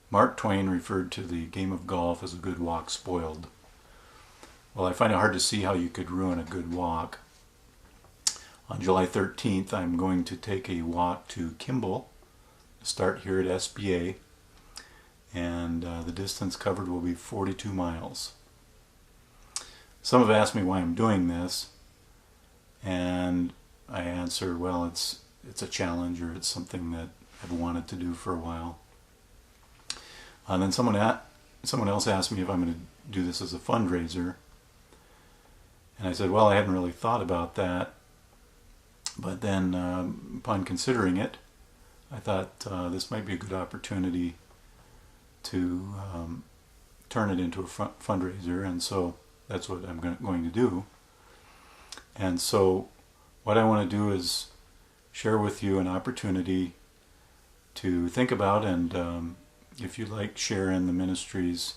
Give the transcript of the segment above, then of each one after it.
Mark Twain referred to the game of golf as a good walk spoiled. Well, I find it hard to see how you could ruin a good walk. On July 13th, I'm going to take a walk to Kimball, start here at SBA, and the distance covered will be 42 miles. Some have asked me why I'm doing this, and I answer, well, it's a challenge, or it's something that I've wanted to do for a while. And then someone else asked me if I'm going to do this as a fundraiser, and I said, well, I hadn't really thought about that, but then upon considering it, I thought this might be a good opportunity to turn it into a fundraiser, and so that's what I'm going to do. And so what I want to do is share with you an opportunity to think about, and if you like, share in the ministries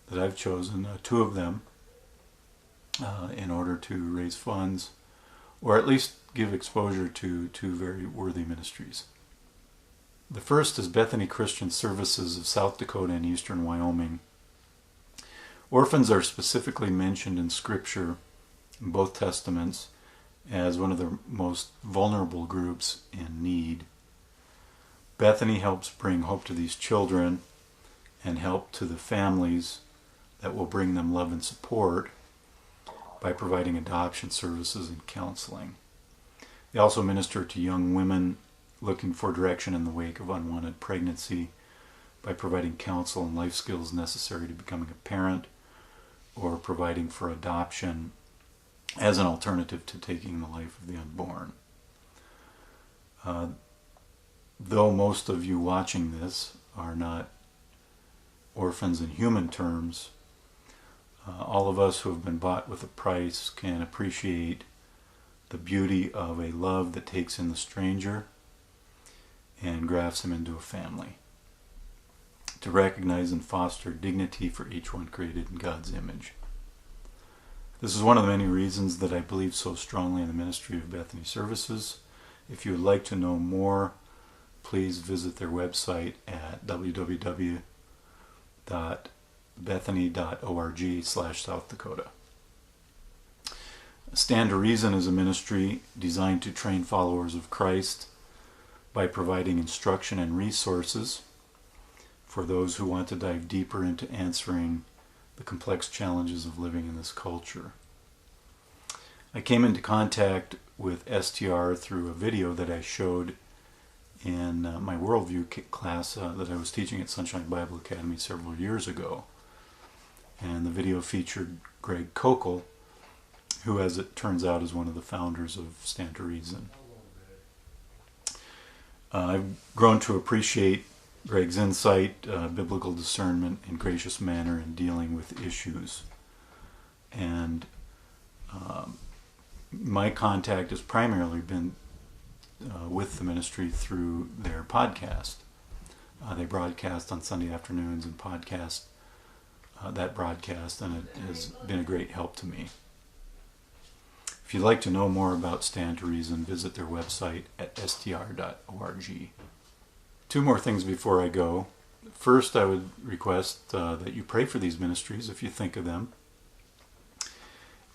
that I've chosen, two of them, in order to raise funds, or at least give exposure to two very worthy ministries. The first is Bethany Christian Services of South Dakota and Eastern Wyoming. Orphans are specifically mentioned in Scripture, in both Testaments, as one of the most vulnerable groups in need. Bethany helps bring hope to these children and help to the families that will bring them love and support by providing adoption services and counseling. They also minister to young women looking for direction in the wake of unwanted pregnancy by providing counsel and life skills necessary to becoming a parent, or providing for adoption as an alternative to taking the life of the unborn. Though most of you watching this are not orphans in human terms, all of us who have been bought with a price can appreciate the beauty of a love that takes in the stranger and grafts him into a family, to recognize and foster dignity for each one created in God's image. This is one of the many reasons that I believe so strongly in the ministry of Bethany Services. If you would like to know more, please visit their website at www.bethany.org/South Dakota. Stand to Reason is a ministry designed to train followers of Christ by providing instruction and resources for those who want to dive deeper into answering the complex challenges of living in this culture. I came into contact with STR through a video that I showed in my Worldview class that I was teaching at Sunshine Bible Academy several years ago. And the video featured Greg Kokel, who, as it turns out, is one of the founders of Stand to Reason. I've grown to appreciate Greg's insight, biblical discernment, and gracious manner in dealing with issues. And my contact has primarily been with the ministry through their podcast. They broadcast on Sunday afternoons and podcast that broadcast, and it has been a great help to me. If you'd like to know more about Stand to Reason, visit their website at str.org. Two more things before I go. First, I would request that you pray for these ministries if you think of them.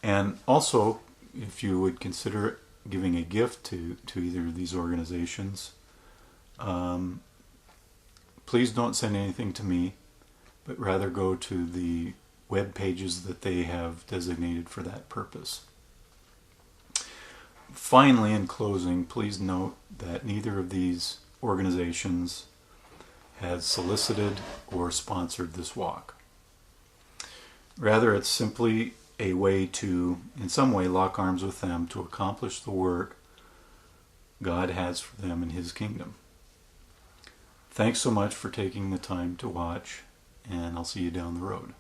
And also, if you would consider giving a gift to either of these organizations, please don't send anything to me, but rather go to the web pages that they have designated for that purpose. Finally, in closing, please note that neither of these organizations has solicited or sponsored this walk. Rather, it's simply a way to, in some way, lock arms with them to accomplish the work God has for them in His kingdom. Thanks so much for taking the time to watch, and I'll see you down the road.